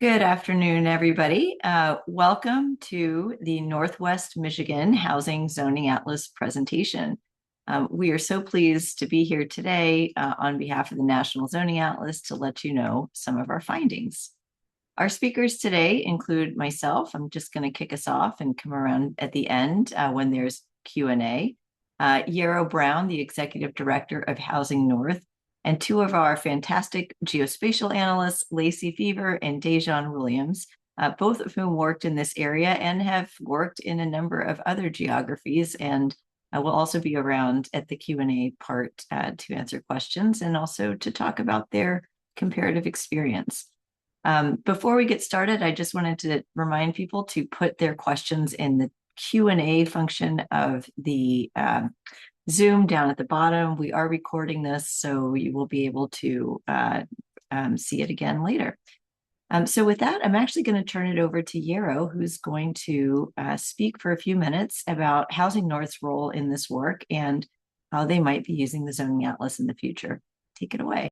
Good afternoon, everybody. Welcome to the Northwest Michigan Housing Zoning Atlas presentation. We are so pleased to be here today on behalf of the National Zoning Atlas to let you know some of our findings. Our speakers today include myself. I'm just going to kick us off and come around at the end when there's Q&A. Yarrow Brown, the Executive Director of Housing North, and two of our fantastic geospatial analysts, Lacey Fever and Dejan Williams, both of whom worked in this area and have worked in a number of other geographies, and will also be around at the Q&A part to answer questions and also to talk about their comparative experience. Before we get started, I just wanted to remind people to put their questions in the Q&A function of the Zoom down at the bottom. We are recording this, so you will be able to see it again later. So with that, I'm actually going to turn it over to Yarrow, who's going to speak for a few minutes about Housing North's role in this work and how they might be using the Zoning Atlas in the future. Take it away.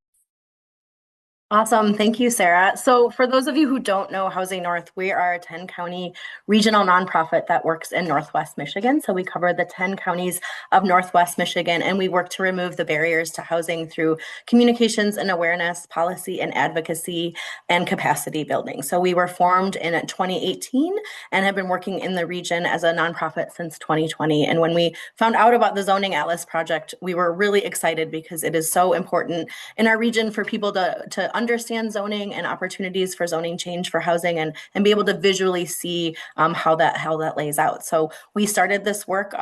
Awesome. Thank you, Sarah. So for those of you who don't know Housing North, we are a 10-county regional nonprofit that works in Northwest Michigan. So we cover the 10 counties of Northwest Michigan, and we work to remove the barriers to housing through communications and awareness, policy and advocacy, and capacity building. So we were formed in 2018 and have been working in the region as a nonprofit since 2020. And when we found out about the Zoning Atlas project, we were really excited because it is so important in our region for people to understand zoning and opportunities for zoning change for housing and be able to visually see how that lays out. So we started this work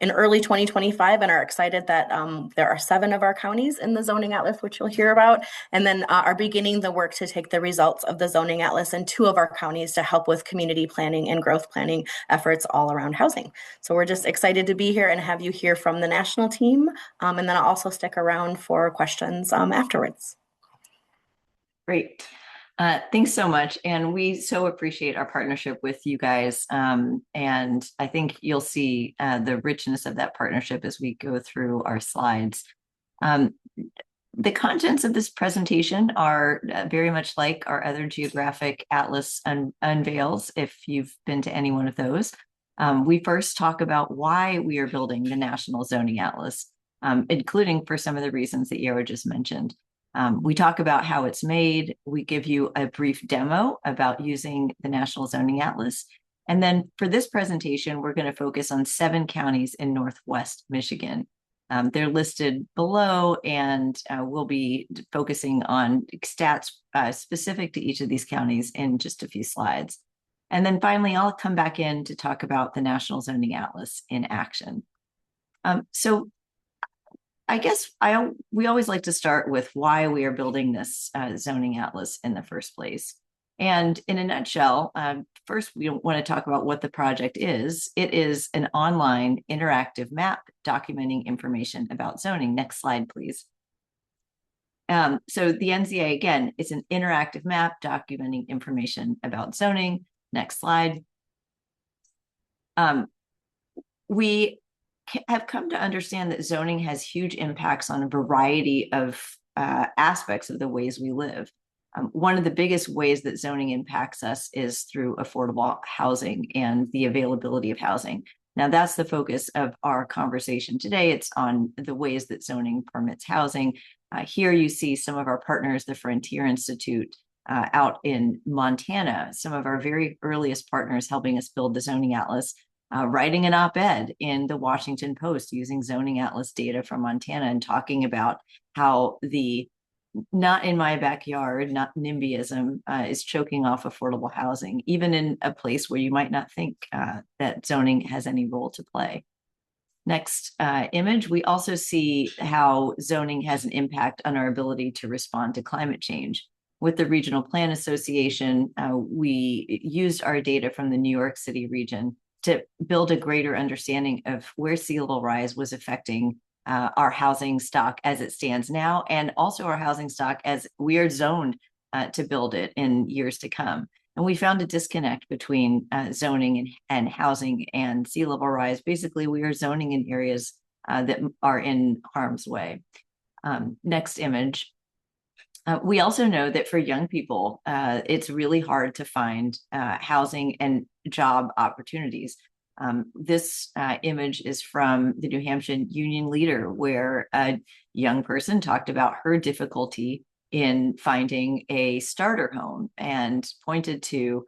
in early 2025 and are excited that there are 7 of our counties in the Zoning Atlas, which you'll hear about, and then are beginning the work to take the results of the Zoning Atlas in 2 of our counties to help with community planning and growth planning efforts all around housing. So we're just excited to be here and have you hear from the national team, and then I'll also stick around for questions afterwards. Great. Thanks so much. And we so appreciate our partnership with you guys. And I think you'll see the richness of that partnership as we go through our slides. The contents of this presentation are very much like our other geographic atlas unveils, if you've been to any one of those. We first talk about why we are building the National Zoning Atlas, including for some of the reasons that Yarrow just mentioned. We talk about how it's made. We give you a brief demo about using the National Zoning Atlas. And then for this presentation, we're going to focus on 7 counties in Northwest Michigan. They're listed below, and we'll be focusing on stats specific to each of these counties in just a few slides. And then finally, I'll come back in to talk about the National Zoning Atlas in action. So I guess we always like to start with why we are building this zoning atlas in the first place. And in a nutshell, first, we want to talk about what the project is. It is an online interactive map documenting information about zoning. Next slide, please. So the NZA, again, is an interactive map documenting information about zoning. Next slide. We have come to understand that zoning has huge impacts on a variety of aspects of the ways we live. One of the biggest ways that zoning impacts us is through affordable housing and the availability of housing. Now, that's the focus of our conversation today. It's on the ways that zoning permits housing. Here you see some of our partners, the Frontier Institute out in Montana, some of our very earliest partners helping us build the Zoning Atlas, writing an op-ed in the Washington Post using Zoning Atlas data from Montana and talking about how the not in my backyard, not NIMBYism is choking off affordable housing, even in a place where you might not think that zoning has any role to play. Next image, we also see how zoning has an impact on our ability to respond to climate change. With the Regional Plan Association, we used our data from the New York City region to build a greater understanding of where sea level rise was affecting our housing stock as it stands now, and also our housing stock as we are zoned to build it in years to come. And we found a disconnect between zoning and housing and sea level rise. Basically, we are zoning in areas that are in harm's way. Next image. We also know that for young people, it's really hard to find housing and job opportunities. This image is from the New Hampshire Union Leader, where a young person talked about her difficulty in finding a starter home and pointed to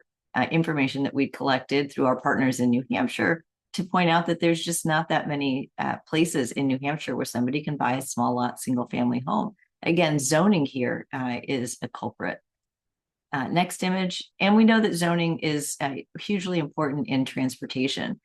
information that we collected through our partners in New Hampshire to point out that there's just not that many places in New Hampshire where somebody can buy a small lot single family home. Again, zoning here is a culprit. Next image. And we know that zoning is hugely important in transportation.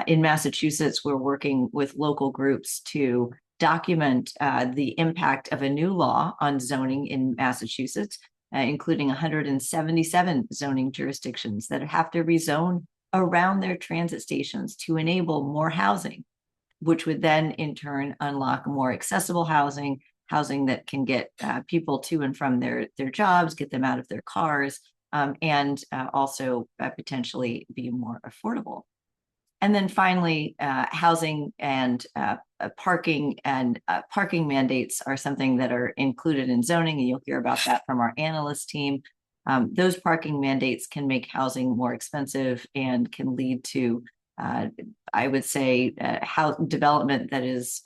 In Massachusetts, we're working with local groups to document the impact of a new law on zoning in Massachusetts, including 177 zoning jurisdictions that have to rezone around their transit stations to enable more housing, which would then in turn unlock more accessible housing that can get people to and from their jobs, get them out of their cars, and also potentially be more affordable. And then finally, housing and parking mandates are something that are included in zoning, and you'll hear about that from our analyst team. Those parking mandates can make housing more expensive and can lead to I would say house development that is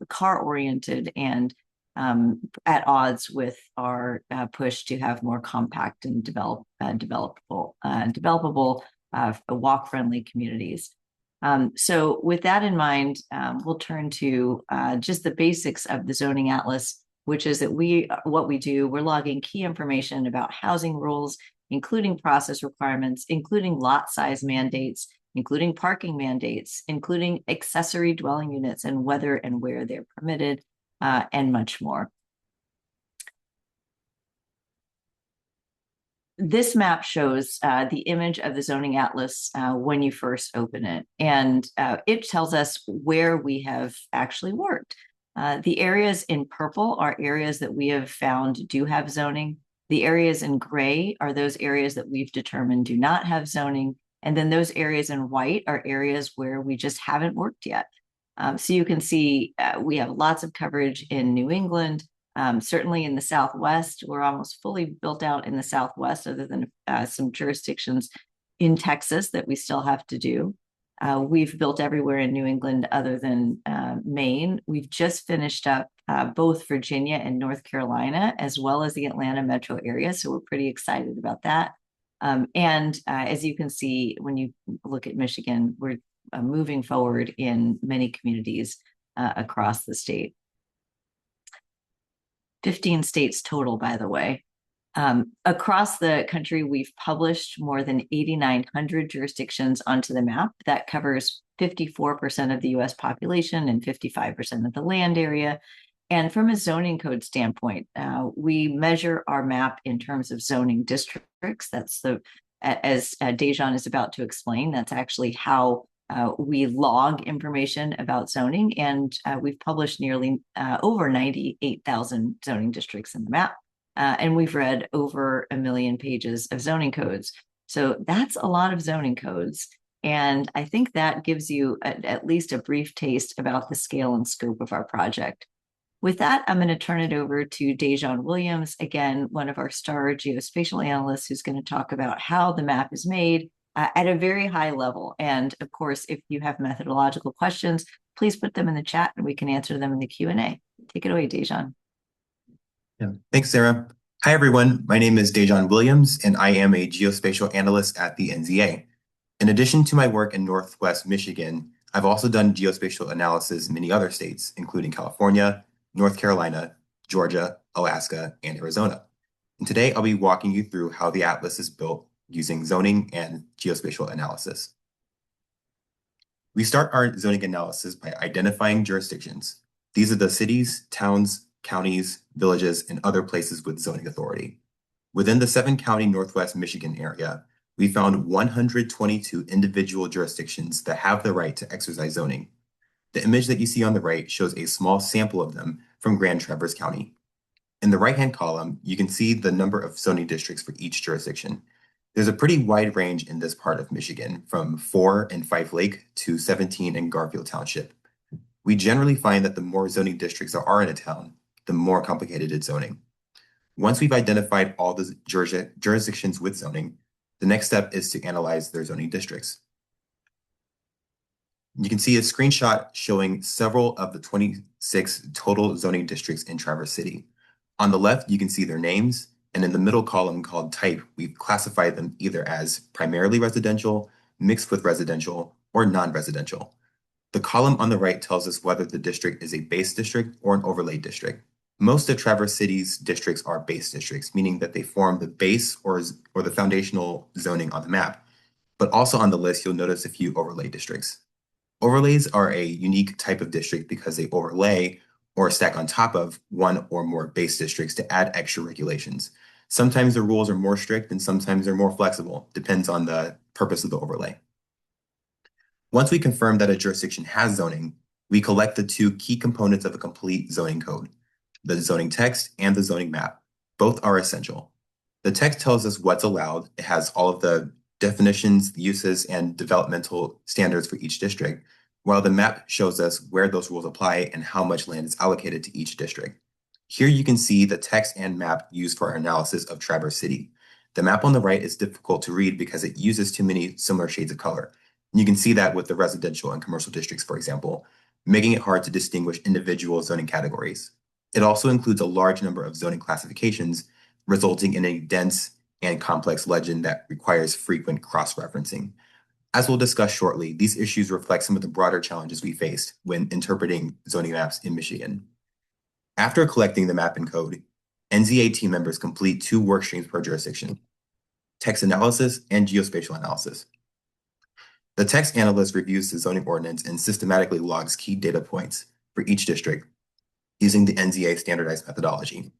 car oriented and at odds with our push to have more compact and developable walk friendly communities. So with that in mind, we'll turn to just the basics of the zoning atlas, which is that we're logging key information about housing rules, including process requirements, including lot size mandates, including parking mandates, including accessory dwelling units and whether and where they're permitted, and much more. This map shows the image of the zoning atlas when you first open it, and it tells us where we have actually worked. The areas in purple are areas that we have found do have zoning. The areas in gray are those areas that we've determined do not have zoning. And then those areas in white are areas where we just haven't worked yet. So you can see we have lots of coverage in New England, certainly in the Southwest. We're almost fully built out in the Southwest, other than some jurisdictions in Texas that we still have to do. We've built everywhere in New England other than Maine. We've just finished up both Virginia and North Carolina, as well as the Atlanta metro area. So we're pretty excited about that. And as you can see, when you look at Michigan, we're moving forward in many communities across the state. 15 states total, by the way. Across the country, we've published more than 8,900 jurisdictions onto the map. That covers 54% of the US population and 55% of the land area. And from a zoning code standpoint, we measure our map in terms of zoning districts. That's as Dejan is about to explain, that's actually how we log information about zoning. And we've published nearly over 98,000 zoning districts in the map. And we've read over 1 million pages of zoning codes. So that's a lot of zoning codes. And I think that gives you at least a brief taste about the scale and scope of our project. With that, I'm going to turn it over to Dejan Williams, again, one of our star geospatial analysts, who's going to talk about how the map is made at a very high level. And of course, if you have methodological questions, please put them in the chat and we can answer them in the Q&A. Take it away, Dejan. Yeah. Thanks, Sarah. Hi, everyone. My name is Dejan Williams, and I am a geospatial analyst at the NZA. In addition to my work in Northwest Michigan, I've also done geospatial analysis in many other states, including California, North Carolina, Georgia, Alaska, and Arizona. And today I'll be walking you through how the atlas is built using zoning and geospatial analysis. We start our zoning analysis by identifying jurisdictions. These are the cities, towns, counties, villages, and other places with zoning authority. Within the 7-county Northwest Michigan area, we found 122 individual jurisdictions that have the right to exercise zoning. The image that you see on the right shows a small sample of them from Grand Traverse County. In the right-hand column, you can see the number of zoning districts for each jurisdiction. There's a pretty wide range in this part of Michigan, from 4 in Fife Lake to 17 in Garfield Township. We generally find that the more zoning districts there are in a town, the more complicated its zoning. Once we've identified all the jurisdictions with zoning, the next step is to analyze their zoning districts. You can see a screenshot showing several of the 26 total zoning districts in Traverse City. On the left, you can see their names, and in the middle column called type, we've classified them either as primarily residential, mixed with residential, or non-residential. The column on the right tells us whether the district is a base district or an overlay district. Most of Traverse City's districts are base districts, meaning that they form the base or the foundational zoning on the map. But also on the list, you'll notice a few overlay districts. Overlays are a unique type of district because they overlay or stack on top of one or more base districts to add extra regulations. Sometimes the rules are more strict and sometimes they're more flexible, depends on the purpose of the overlay. Once we confirm that a jurisdiction has zoning, we collect the two key components of a complete zoning code, the zoning text and the zoning map. Both are essential. The text tells us what's allowed. It has all of the definitions, uses, and developmental standards for each district, while the map shows us where those rules apply and how much land is allocated to each district. Here you can see the text and map used for our analysis of Traverse City. The map on the right is difficult to read because it uses too many similar shades of color. You can see that with the residential and commercial districts, for example, making it hard to distinguish individual zoning categories. It also includes a large number of zoning classifications, resulting in a dense and complex legend that requires frequent cross-referencing. As we'll discuss shortly, these issues reflect some of the broader challenges we faced when interpreting zoning maps in Michigan. After collecting the map and code, NZA team members complete 2 work streams per jurisdiction: text analysis and geospatial analysis. The text analyst reviews the zoning ordinance and systematically logs key data points for each district using the NZA standardized methodology.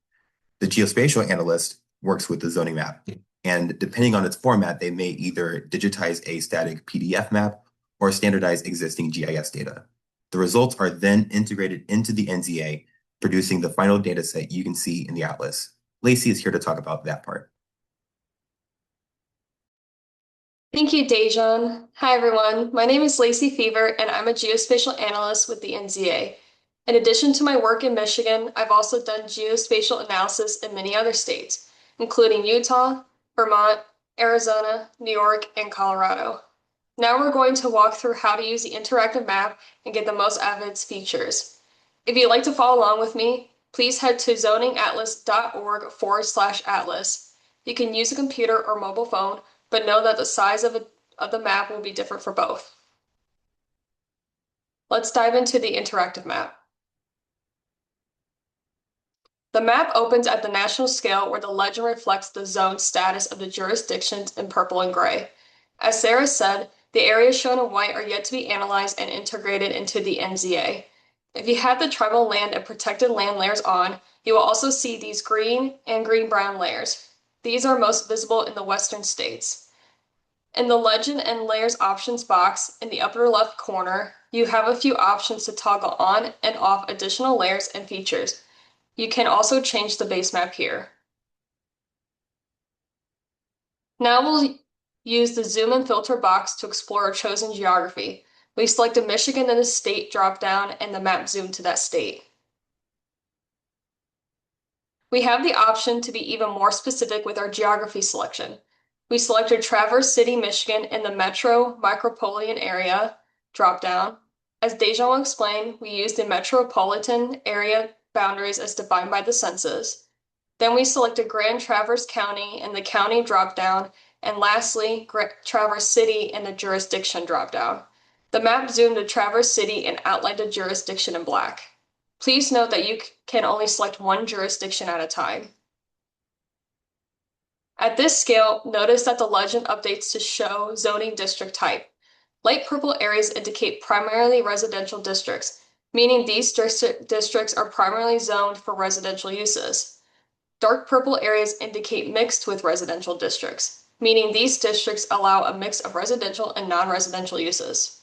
The geospatial analyst works with the zoning map, and depending on its format, they may either digitize a static PDF map or standardize existing GIS data. The results are then integrated into the NZA, producing the final data set you can see in the atlas. Lacey is here to talk about that part. Thank you, Dejan. Hi, everyone. My name is Lacey Fever, and I'm a geospatial analyst with the NZA. In addition to my work in Michigan, I've also done geospatial analysis in many other states, including Utah, Vermont, Arizona, New York, and Colorado. Now we're going to walk through how to use the interactive map and get the most out of its features. If you'd like to follow along with me, please head to zoningatlas.org/atlas. You can use a computer or mobile phone, but know that the size of the map will be different for both. Let's dive into the interactive map. The map opens at the national scale where the legend reflects the zone status of the jurisdictions in purple and gray. As Sarah said, the areas shown in white are yet to be analyzed and integrated into the NZA. If you have the tribal land and protected land layers on, you will also see these green and green-brown layers. These are most visible in the western states. In the Legend and Layers Options box in the upper left corner, you have a few options to toggle on and off additional layers and features. You can also change the base map here. Now we'll use the Zoom and Filter box to explore our chosen geography. We selected Michigan in the state dropdown and the map zoomed to that state. We have the option to be even more specific with our geography selection. We selected Traverse City, Michigan in the metro micropolitan area dropdown. As Dejan will explain, we used the metropolitan area boundaries as defined by the census. Then we selected Grand Traverse County in the county dropdown, and lastly, Traverse City in the jurisdiction dropdown. The map zoomed to Traverse City and outlined the jurisdiction in black. Please note that you can only select one jurisdiction at a time. At this scale, notice that the legend updates to show zoning district type. Light purple areas indicate primarily residential districts, meaning these districts are primarily zoned for residential uses. Dark purple areas indicate mixed with residential districts, meaning these districts allow a mix of residential and non-residential uses.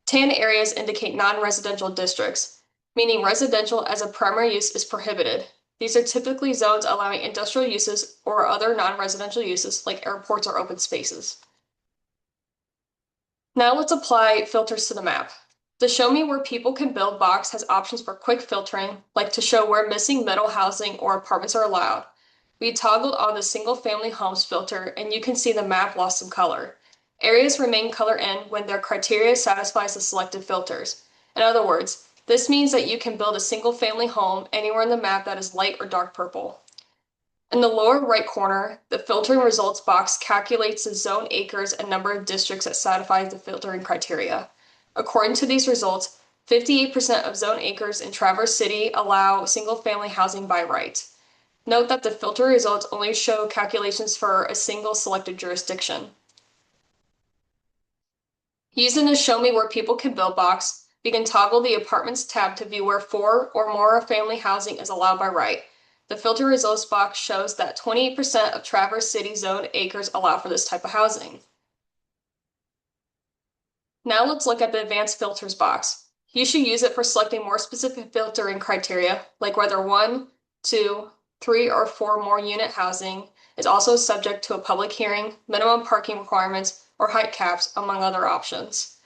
Tan areas indicate non-residential districts, meaning residential as a primary use is prohibited. These are typically zones allowing industrial uses or other non-residential uses like airports or open spaces. Now let's apply filters to the map. The Show Me Where People Can Build box has options for quick filtering, like to show where missing middle housing or apartments are allowed. We toggled on the single family homes filter and you can see the map lost some color. Areas remain color in when their criteria satisfies the selected filters. In other words, this means that you can build a single family home anywhere in the map that is light or dark purple. In the lower right corner, the filtering results box calculates the zone acres and number of districts that satisfy the filtering criteria. According to these results, 58% of zone acres in Traverse City allow single-family housing by right. Note that the filter results only show calculations for a single selected jurisdiction. Using the Show Me Where People Can Build box, we can toggle the Apartments tab to view where 4 or more family housing is allowed by right. The filter results box shows that 28% of Traverse City zoned acres allow for this type of housing. Now let's look at the Advanced Filters box. You should use it for selecting more specific filtering criteria, like whether 1, 2, 3, or 4 more unit housing is also subject to a public hearing, minimum parking requirements, or height caps, among other options.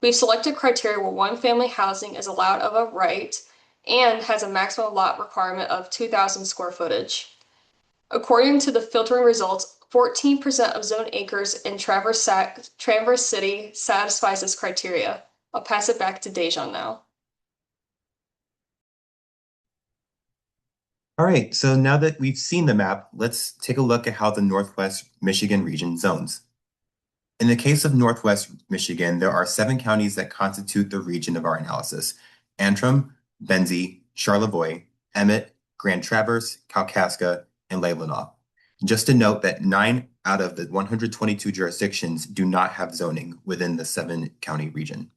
We've selected criteria where 1 family housing is allowed of a right and has a maximum lot requirement of 2,000 square footage. According to the filtering results, 14% of zoned acres in Traverse City satisfies this criteria. I'll pass it back to Dejan now. All right, so now that we've seen the map, let's take a look at how the Northwest Michigan region zones. In the case of Northwest Michigan, there are 7 counties that constitute the region of our analysis: Antrim, Benzie, Charlevoix, Emmett, Grand Traverse, Kalkaska, and Leelanau. Just to note that 9 out of the 122 jurisdictions do not have zoning within the 7-county region.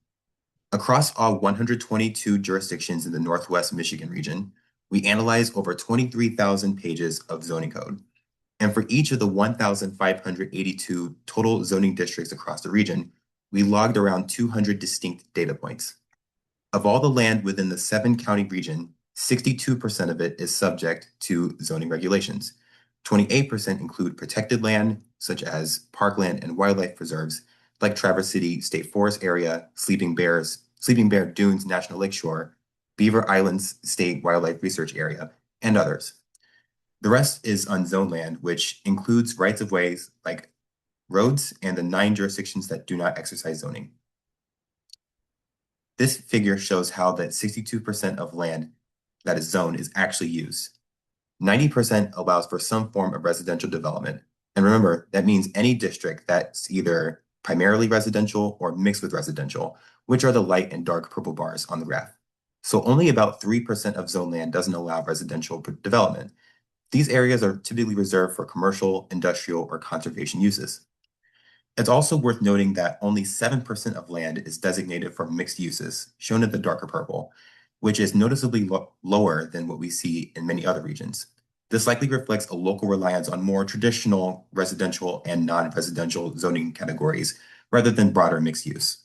Across all 122 jurisdictions in the Northwest Michigan region, we analyzed over 23,000 pages of zoning code. And for each of the 1,582 total zoning districts across the region, we logged around 200 distinct data points. Of all the land within the 7-county region, 62% of it is subject to zoning regulations. 28% include protected land, such as parkland and wildlife preserves, like Traverse City State Forest Area, Sleeping Bear Dunes National Lakeshore, Beaver Islands State Wildlife Research Area, and others. The rest is unzoned land, which includes rights-of-ways like roads and the 9 jurisdictions that do not exercise zoning. This figure shows how that 62% of land that is zoned is actually used. 90% allows for some form of residential development. And remember, that means any district that's either primarily residential or mixed with residential, which are the light and dark purple bars on the graph. So only about 3% of zoned land doesn't allow residential development. These areas are typically reserved for commercial, industrial, or conservation uses. It's also worth noting that only 7% of land is designated for mixed uses, shown in the darker purple, which is noticeably lower than what we see in many other regions. This likely reflects a local reliance on more traditional residential and non-residential zoning categories, rather than broader mixed use.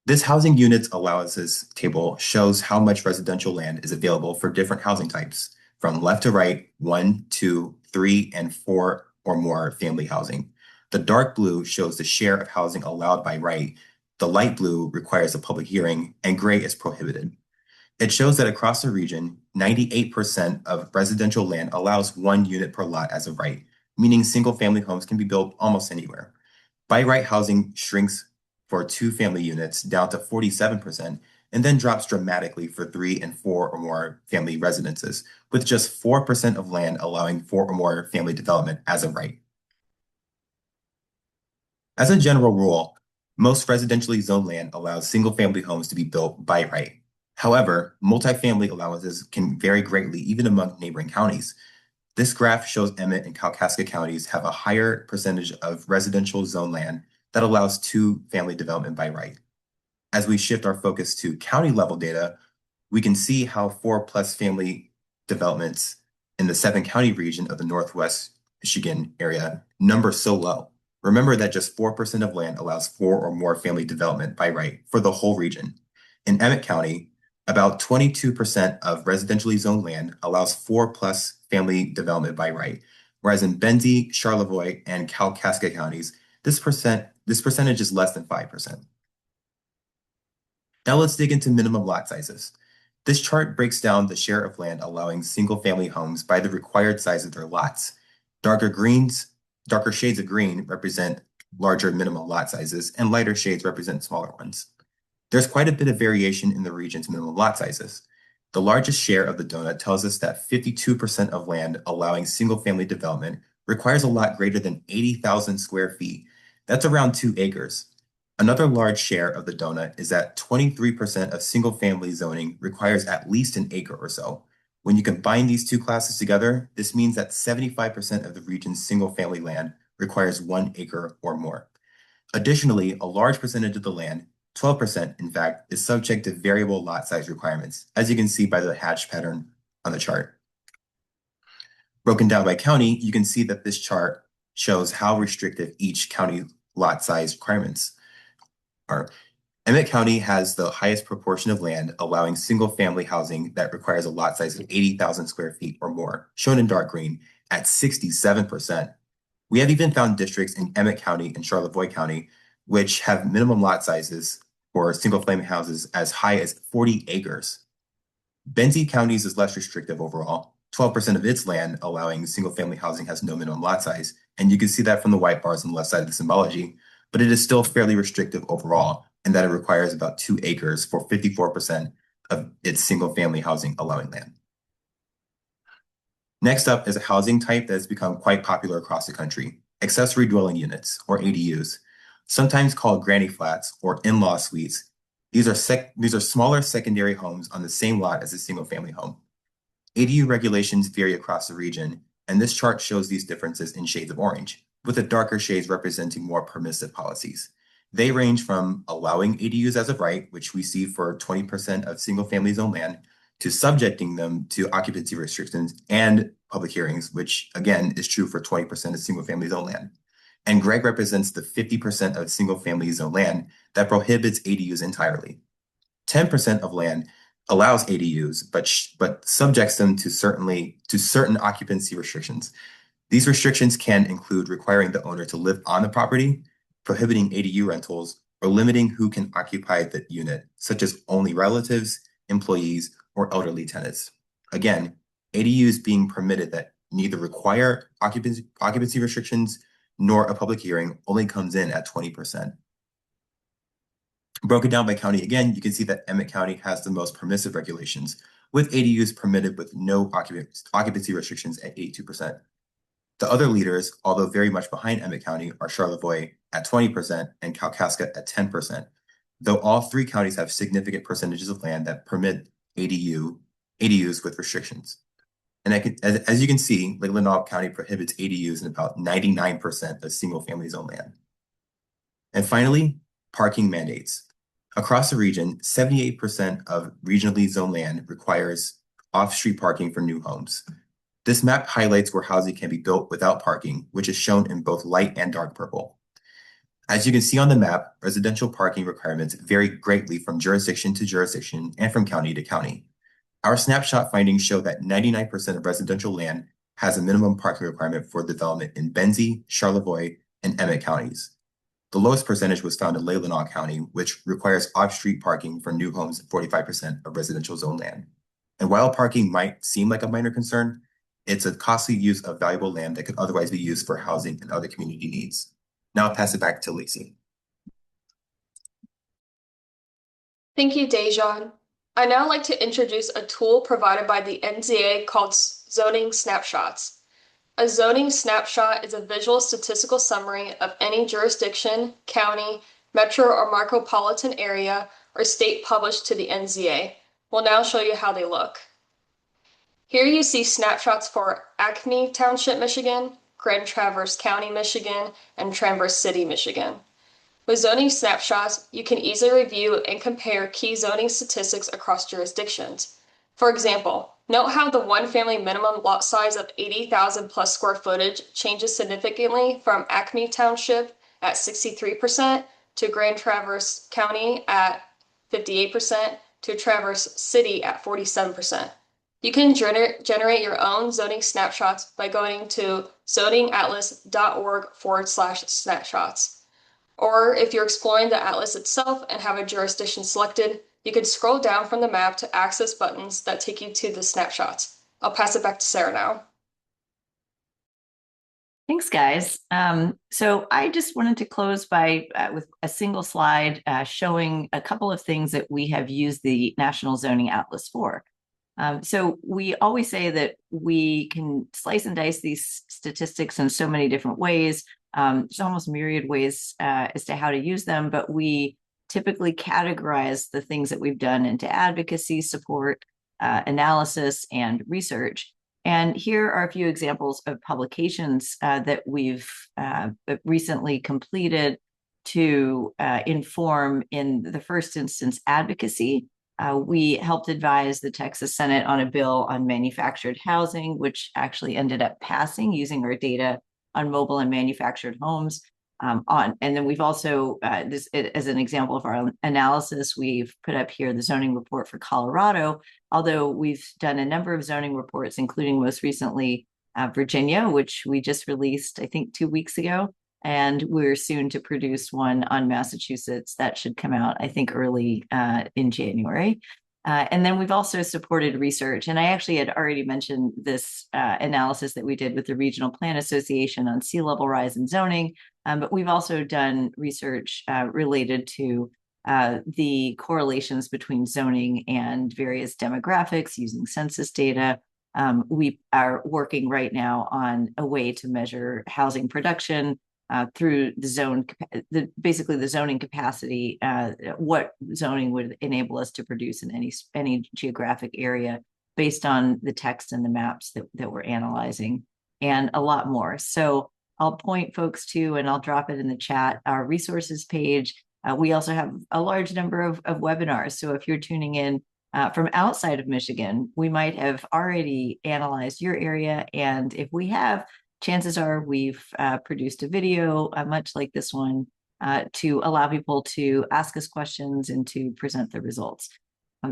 This housing units allowances table shows how much residential land is available for different housing types, from left to right, 1, 2, 3, and 4 or more family housing. The dark blue shows the share of housing allowed by right. The light blue requires a public hearing, and gray is prohibited. It shows that across the region, 98% of residential land allows 1 unit per lot as of right, meaning single-family homes can be built almost anywhere. By right housing shrinks for 2-family units down to 47%, and then drops dramatically for 3 and 4 or more family residences, with just 4% of land allowing 4 or more family development as of right. As a general rule, most residentially zoned land allows single-family homes to be built by right. However, multifamily allowances can vary greatly even among neighboring counties. This graph shows Emmett and Kalkaska counties have a higher percentage of residential zone land that allows 2-family development by right. As we shift our focus to county level data, we can see how 4+ family developments in the 7-county region of the Northwest Michigan area number so low. Remember that just 4% of land allows 4 or more family development by right for the whole region. In Emmett County, about 22% of residentially zoned land allows 4+ family development by right, whereas in Benzie, Charlevoix, and Kalkaska counties, this percentage is less than 5%. Now let's dig into minimum lot sizes. This chart breaks down the share of land allowing single-family homes by the required size of their lots. Darker shades of green represent larger minimum lot sizes, and lighter shades represent smaller ones. There's quite a bit of variation in the region's minimum lot sizes. The largest share of the donut tells us that 52% of land allowing single-family development requires a lot greater than 80,000 square feet. That's around 2 acres. Another large share of the donut is that 23% of single-family zoning requires at least an acre or so. When you combine these two classes together, this means that 75% of the region's single-family land requires 1 acre or more. Additionally, a large percentage of the land, 12% in fact, is subject to variable lot size requirements, as you can see by the hatch pattern on the chart. Broken down by county, you can see that this chart shows how restrictive each county lot size requirements are. Emmett County has the highest proportion of land allowing single-family housing that requires a lot size of 80,000 square feet or more, shown in dark green, at 67%. We have even found districts in Emmett County and Charlevoix County which have minimum lot sizes for single-family houses as high as 40 acres. Benzie County's is less restrictive overall. 12% of its land allowing single-family housing has no minimum lot size, and you can see that from the white bars on the left side of the symbology, but it is still fairly restrictive overall, in that it requires about 2 acres for 54% of its single-family housing allowing land. Next up is a housing type that has become quite popular across the country, accessory dwelling units, or ADUs, sometimes called granny flats or in-law suites. These are smaller secondary homes on the same lot as a single-family home. ADU regulations vary across the region, and this chart shows these differences in shades of orange, with the darker shades representing more permissive policies. They range from allowing ADUs as of right, which we see for 20% of single-family zone land, to subjecting them to occupancy restrictions and public hearings, which again is true for 20% of single-family zone land. And Greg represents the 50% of single-family zone land that prohibits ADUs entirely. 10% of land allows ADUs, but subjects them to certain occupancy restrictions. These restrictions can include requiring the owner to live on the property, prohibiting ADU rentals, or limiting who can occupy the unit, such as only relatives, employees, or elderly tenants. Again, ADUs being permitted that neither require occupancy restrictions nor a public hearing only comes in at 20%. Broken down by county again, you can see that Emmett County has the most permissive regulations, with ADUs permitted with no occupancy restrictions at 82%. The other leaders, although very much behind Emmett County, are Charlevoix at 20% and Kalkaska at 10%, though all 3 counties have significant percentages of land that permit ADUs with restrictions. And as you can see, Lake Lenape County prohibits ADUs in about 99% of single-family zone land. And finally, parking mandates. Across the region, 78% of regionally zoned land requires off-street parking for new homes. This map highlights where housing can be built without parking, which is shown in both light and dark purple. As you can see on the map, residential parking requirements vary greatly from jurisdiction to jurisdiction and from county to county. Our snapshot findings show that 99% of residential land has a minimum parking requirement for development in Benzie, Charlevoix, and Emmett counties. The lowest percentage was found in Lake Lenape County, which requires off-street parking for new homes at 45% of residential zone land. And while parking might seem like a minor concern, it's a costly use of valuable land that could otherwise be used for housing and other community needs. Now I'll pass it back to Lacey. Thank you, Dejan. I'd now like to introduce a tool provided by the NZA called Zoning Snapshots. A zoning snapshot is a visual statistical summary of any jurisdiction, county, metro or micropolitan area, or state published to the NZA. We'll now show you how they look. Here you see snapshots for Acme Township, Michigan, Grand Traverse County, Michigan, and Traverse City, Michigan. With zoning snapshots, you can easily review and compare key zoning statistics across jurisdictions. For example, note how the one-family minimum lot size of 80,000 plus square footage changes significantly from Acme Township at 63% to Grand Traverse County at 58% to Traverse City at 47%. You can generate your own zoning snapshots by going to zoningatlas.org/snapshots. Or if you're exploring the atlas itself and have a jurisdiction selected, You can scroll down from the map to access buttons that take you to the snapshots. I'll pass it back to Sarah now. Thanks, guys. So I just wanted to close by with a single slide showing a couple of things that we have used the National Zoning Atlas for. So we always say that we can slice and dice these statistics in so many different ways. There's almost myriad ways as to how to use them, but we typically categorize the things that we've done into advocacy, support, analysis, and research. And here are a few examples of publications that we've recently completed to inform, in the first instance, advocacy. We helped advise the Texas Senate on a bill on manufactured housing, which actually ended up passing using our data on mobile and manufactured homes. And then we've also, this as an example of our analysis, we've put up here the zoning report for Colorado, although we've done a number of zoning reports, including most recently Virginia, which we just released, I think, 2 weeks ago. And we're soon to produce one on Massachusetts that should come out, I think, early in January. And then we've also supported research. And I actually had already mentioned this analysis that we did with the Regional Plan Association on sea level rise and zoning. But we've also done research related to the correlations between zoning and various demographics using census data. We are working right now on a way to measure housing production through the basically the zoning capacity, what zoning would enable us to produce in any geographic area based on the text and the maps that we're analyzing, and a lot more. So I'll point folks to, and I'll drop it in the chat, our resources page. We also have a large number of webinars. So if you're tuning in from outside of Michigan, we might have already analyzed your area. And if we have, chances are we've produced a video, much like this one, to allow people to ask us questions and to present the results.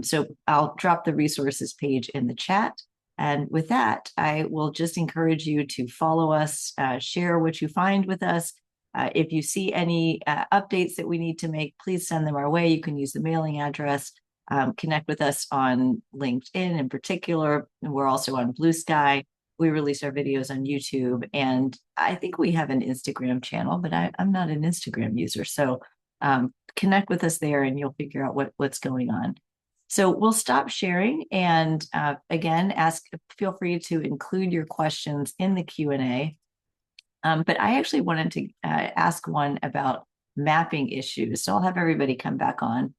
So I'll drop the resources page in the chat. And with that, I will just encourage you to follow us, share what you find with us. If you see any updates that we need to make, please send them our way. You can use the mailing address, connect with us on LinkedIn in particular. And we're also on Blue Sky. We release our videos on YouTube, and I think we have an Instagram channel, but I'm not an Instagram user. So connect with us there and you'll figure out what's going on. So we'll stop sharing, and again, feel free to include your questions in the Q&A. But I actually wanted to ask one about mapping issues. So I'll have everybody come back on.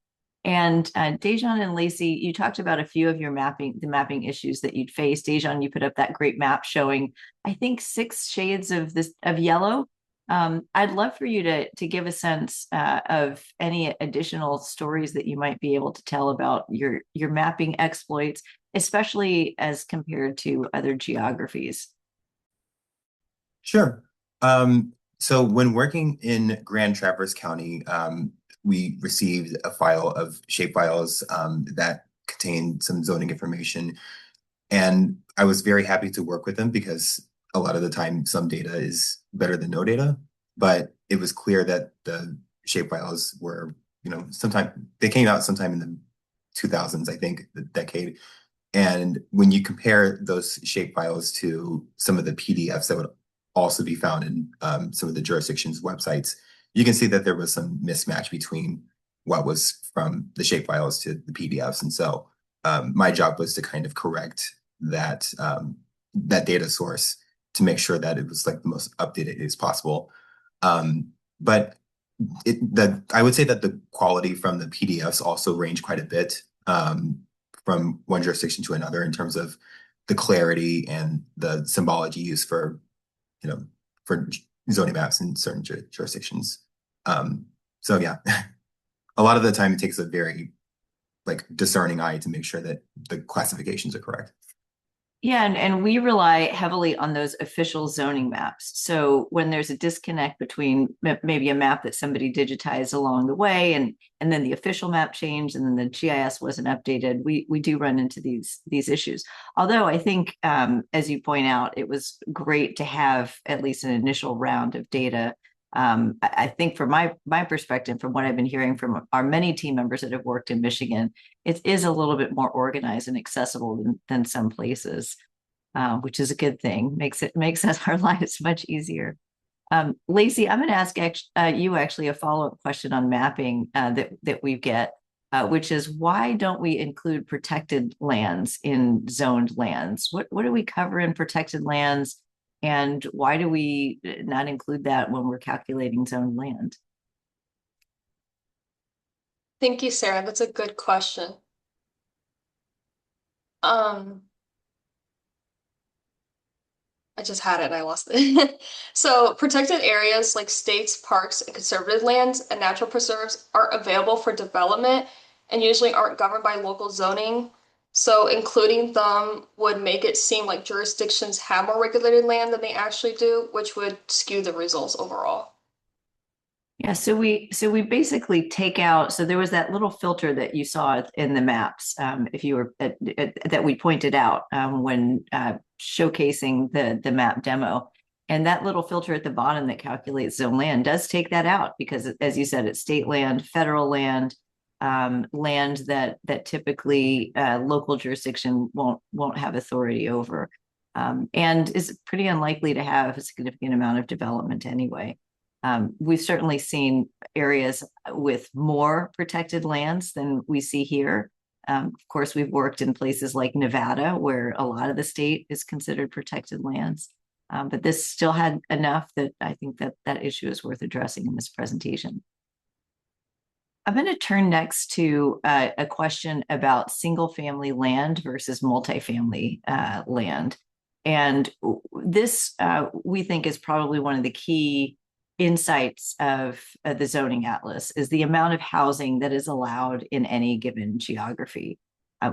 And Dejan and Lacey, you talked about a few of your the mapping issues that you'd faced. Dejan, you put up that great map showing, I think, 6 shades of yellow. I'd love for you to give a sense of any additional stories that you might be able to tell about your mapping exploits, especially as compared to other geographies. Sure. So when working in Grand Traverse County, we received a file of shapefiles that contained some zoning information. And I was very happy to work with them because a lot of the time some data is better than no data. But it was clear that the shapefiles were, they came out sometime in the 2000s, I think, the decade. And when you compare those shapefiles to some of the PDFs that would also be found in some of the jurisdictions' websites, you can see that there was some mismatch between what was from the shapefiles to the PDFs. And so my job was to kind of correct that data source to make sure that it was like the most updated as possible. But I would say that the quality from the PDFs also range quite a bit from one jurisdiction to another in terms of the clarity and the symbology used for zoning maps in certain jurisdictions. So yeah, a lot of the time it takes a very discerning eye to make sure that the classifications are correct. Yeah, and we rely heavily on those official zoning maps. So when there's a disconnect between maybe a map that somebody digitized along the way and then the official map changed and then the GIS wasn't updated, we do run into these issues. Although I think, as you point out, it was great to have at least an initial round of data I think from my perspective, from what I've been hearing from our many team members that have worked in Michigan, it is a little bit more organized and accessible than some places, which is a good thing. Makes us our lives much easier. Lacey, I'm going to ask you actually a follow-up question on mapping that we get, which is why don't we include protected lands in zoned lands? What do we cover in protected lands? And why do we not include that when we're calculating zoned land? Thank you, Sarah. That's a good question. I just had it and I lost it. So protected areas like states, parks, and conservative lands and natural preserves are available for development and usually aren't governed by local zoning. So including them would make it seem like jurisdictions have more regulated land than they actually do, which would skew the results overall. Yeah, so we basically take out. So there was that little filter that you saw in the maps, if you were that we pointed out when showcasing the map demo, and that little filter at the bottom that calculates zone land does take that out because, as you said, it's state land, federal land, land that typically local jurisdiction won't have authority over, and is pretty unlikely to have a significant amount of development anyway. We've certainly seen areas with more protected lands than we see here. Of course, we've worked in places like Nevada, where a lot of the state is considered protected lands. But this still had enough that I think that issue is worth addressing in this presentation. I'm going to turn next to a question about single-family land versus multifamily land. And this, we think, is probably one of the key insights of the zoning atlas is the amount of housing that is allowed in any given geography.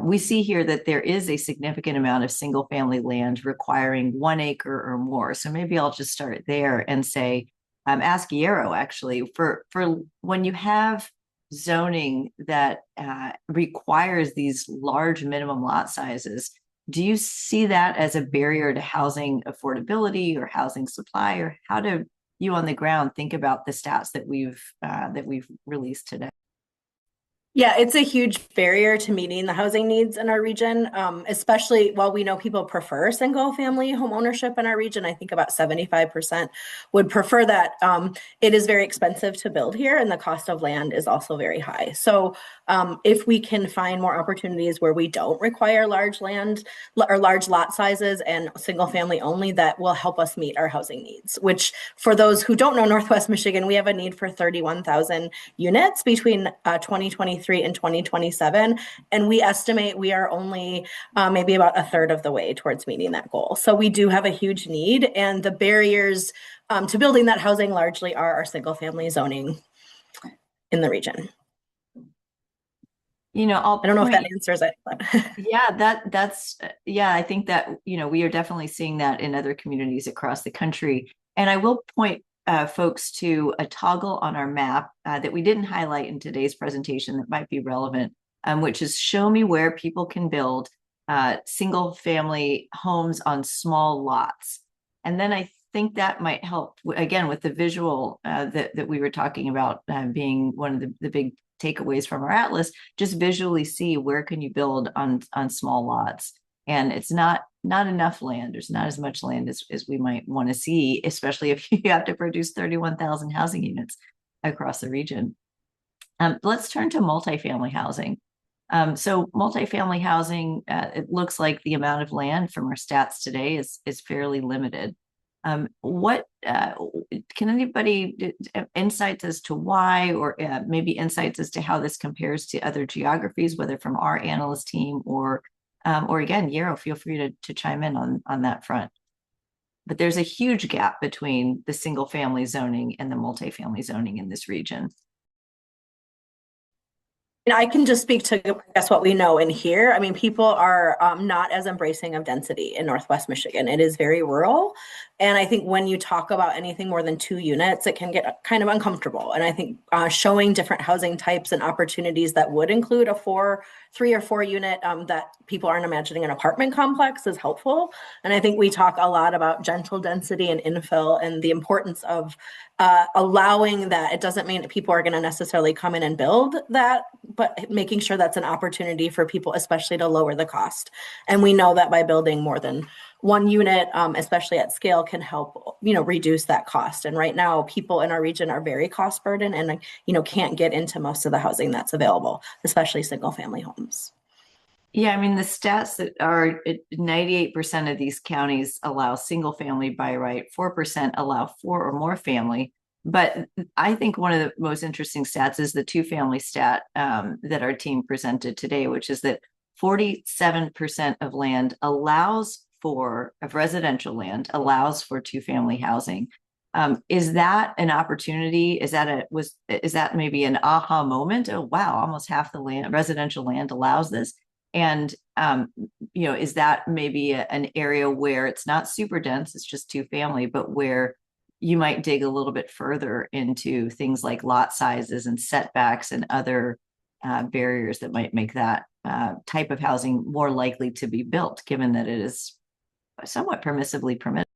We see here that there is a significant amount of single family land requiring 1 acre or more. So maybe I'll just start there and say, ask Yarrow actually for when you have zoning that requires these large minimum lot sizes, do you see that as a barrier to housing affordability or housing supply, or how do you on the ground think about the stats that we've released today? Yeah, it's a huge barrier to meeting the housing needs in our region, especially while we know people prefer single family home ownership in our region. I think about 75% would prefer that. It is very expensive to build here and the cost of land is also very high. So if we can find more opportunities where we don't require large land or large lot sizes and single family only, that will help us meet our housing needs, which for those who don't know Northwest Michigan, we have a need for 31,000 units between 2023 and 2027. And we estimate we are only maybe about a third of the way towards meeting that goal. So we do have a huge need, and the barriers to building that housing largely are our single family zoning in the region. You know, I don't know if that answers it. But. Yeah, that's I think that, you know, we are definitely seeing that in other communities across the country. And I will point folks to a toggle on our map that we didn't highlight in today's presentation that might be relevant, which is show me where people can build single family homes on small lots. And then I think that might help, again, with the visual that we were talking about being one of the big takeaways from our atlas, just visually see where can you build on small lots. And it's not enough land. There's not as much land as we might want to see, especially if you have to produce 31,000 housing units across the region. Let's turn to multifamily housing. So multifamily housing, it looks like the amount of land from our stats today is fairly limited. What can anybody insights as to why, or maybe insights as to how this compares to other geographies, whether from our analyst team or again, Yarrow, feel free to chime in on that front. But there's a huge gap between the single family zoning and the multifamily zoning in this region. I can just speak to, I guess, what we know in here. I mean, people are not as embracing of density in Northwest Michigan. It is very rural. And I think when you talk about anything more than 2 units, it can get kind of uncomfortable. And I think showing different housing types and opportunities that would include a 3 or 4 unit that people aren't imagining an apartment complex is helpful. And I think we talk a lot about gentle density and infill and the importance of allowing that. It doesn't mean that people are going to necessarily come in and build that, but making sure that's an opportunity for people, especially to lower the cost. And we know that by building more than 1 unit, especially at scale, can help, reduce that cost. And right now, people in our region are very cost burdened and, can't get into most of the housing that's available, especially single family homes. Yeah, I mean, the stats that are 98% of these counties allow single family by right, 4% allow 4 or more family. But I think one of the most interesting stats is the 2-family stat that our team presented today, which is that 47% of land of residential land allows for 2-family housing. Is that an opportunity? Is that maybe an aha moment? Oh, wow, almost half the residential land allows this. And, is that maybe an area where it's not super dense, it's just 2-family, but where you might dig a little bit further into things like lot sizes and setbacks and other barriers that might make that type of housing more likely to be built, given that it is somewhat permissively permitted?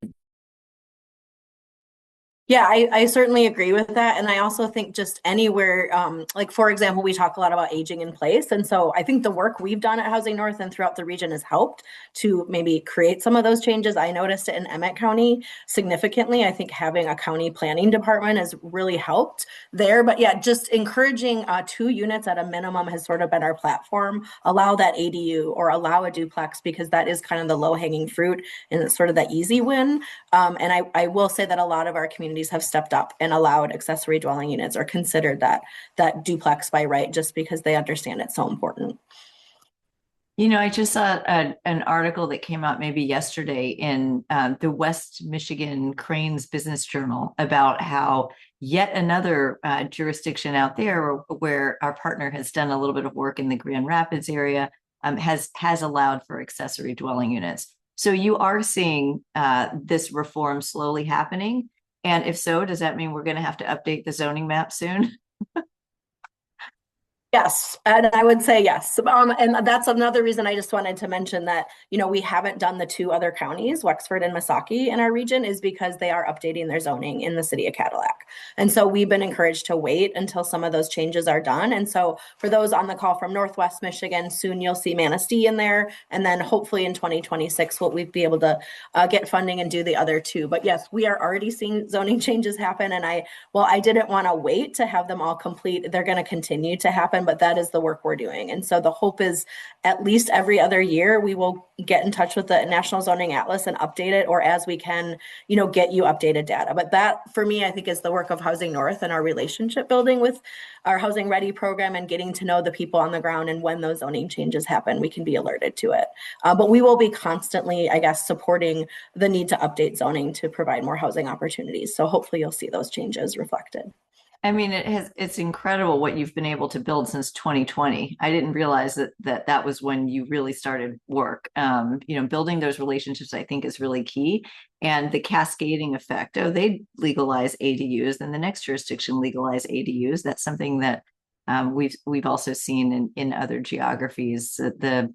Yeah, I certainly agree with that. And I also think just anywhere, like, for example, we talk a lot about aging in place. And so I think the work we've done at Housing North and throughout the region has helped to maybe create some of those changes. I noticed it in Emmett County significantly. I think having a county planning department has really helped there. But yeah, just encouraging 2 units at a minimum has sort of been our platform. Allow that ADU or allow a duplex, because that is kind of the low hanging fruit and it's sort of the easy win. And I will say that a lot of our communities have stepped up and allowed accessory dwelling units or considered that duplex by right, just because they understand it's so important. I just saw an article that came out maybe yesterday in the West Michigan Cranes Business Journal about how yet another jurisdiction out there where our partner has done a little bit of work in the Grand Rapids area has allowed for accessory dwelling units. So you are seeing this reform slowly happening. And if so, does that mean we're going to have to update the zoning map soon? Yes, and I would say yes. And that's another reason I just wanted to mention that, we haven't done the 2 other counties, Wexford and Missaukee in our region, is because they are updating their zoning in the city of Cadillac. And so we've been encouraged to wait until some of those changes are done. And so for those on the call from Northwest Michigan, soon you'll see Manistee in there. And then hopefully in 2026, we'll be able to get funding and do the other 2. But yes, we are already seeing zoning changes happen. And I didn't want to wait to have them all complete. They're going to continue to happen, but that is the work we're doing. And so the hope is at least every other year, we will get in touch with the National Zoning Atlas and update it, or as we can, get you updated data. But that, for me, I think is the work of Housing North and our relationship building with our Housing Ready program and getting to know the people on the ground. And when those zoning changes happen, we can be alerted to it. But we will be constantly, I guess, supporting the need to update zoning to provide more housing opportunities. So hopefully you'll see those changes reflected. I mean, it's incredible what you've been able to build since 2020. I didn't realize that was when you really started work. Building those relationships, I think, is really key. And the cascading effect. Oh, they legalize ADUs, then the next jurisdiction legalize ADUs. That's something that we've also seen in other geographies. The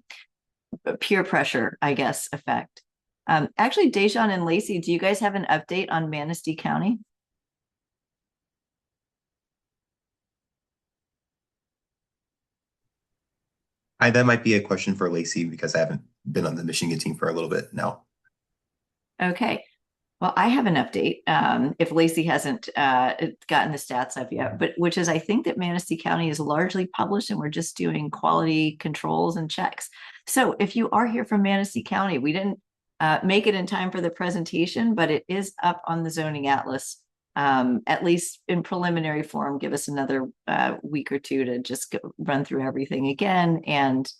peer pressure, I guess, effect. Actually, Dejan and Lacey, do you guys have an update on Manistee County? That might be a question for Lacey, because I haven't been on the Michigan team for a little bit now. Okay. Well, I have an update. If Lacey hasn't gotten the stats up yet, but which is, I think that Manistee County is largely published and we're just doing quality controls and checks. So if you are here from Manistee County, we didn't make it in time for the presentation, but it is up on the Zoning Atlas, at least in preliminary form. Give us another week or 2 to just run through everything again. And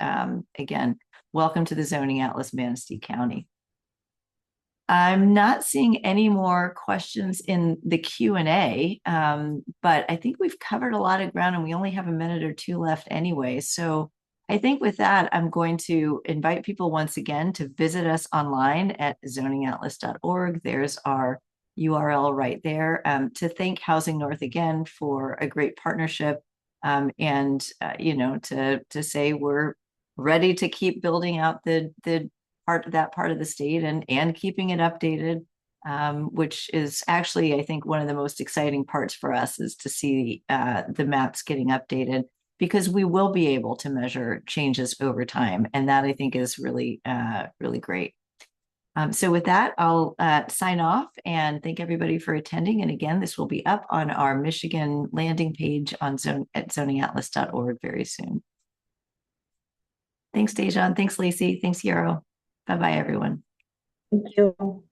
again, welcome to the Zoning Atlas, Manistee County. I'm not seeing any more questions in the Q&A, but I think we've covered a lot of ground and we only have a minute or two left anyway. So I think with that, I'm going to invite people once again to visit us online at zoningatlas.org. There's our URL right there. To thank Housing North again for a great partnership, and to say we're ready to keep building out the part of the state and keeping it updated, which is actually, I think, one of the most exciting parts for us is to see the maps getting updated, because we will be able to measure changes over time. And that, I think, is really, really great. So with that, I'll sign off and thank everybody for attending. And again, this will be up on our Michigan landing page at zoningatlas.org very soon. Thanks, Dejan. Thanks, Lacey. Thanks, Yarrow. Bye-bye, everyone. Thank you.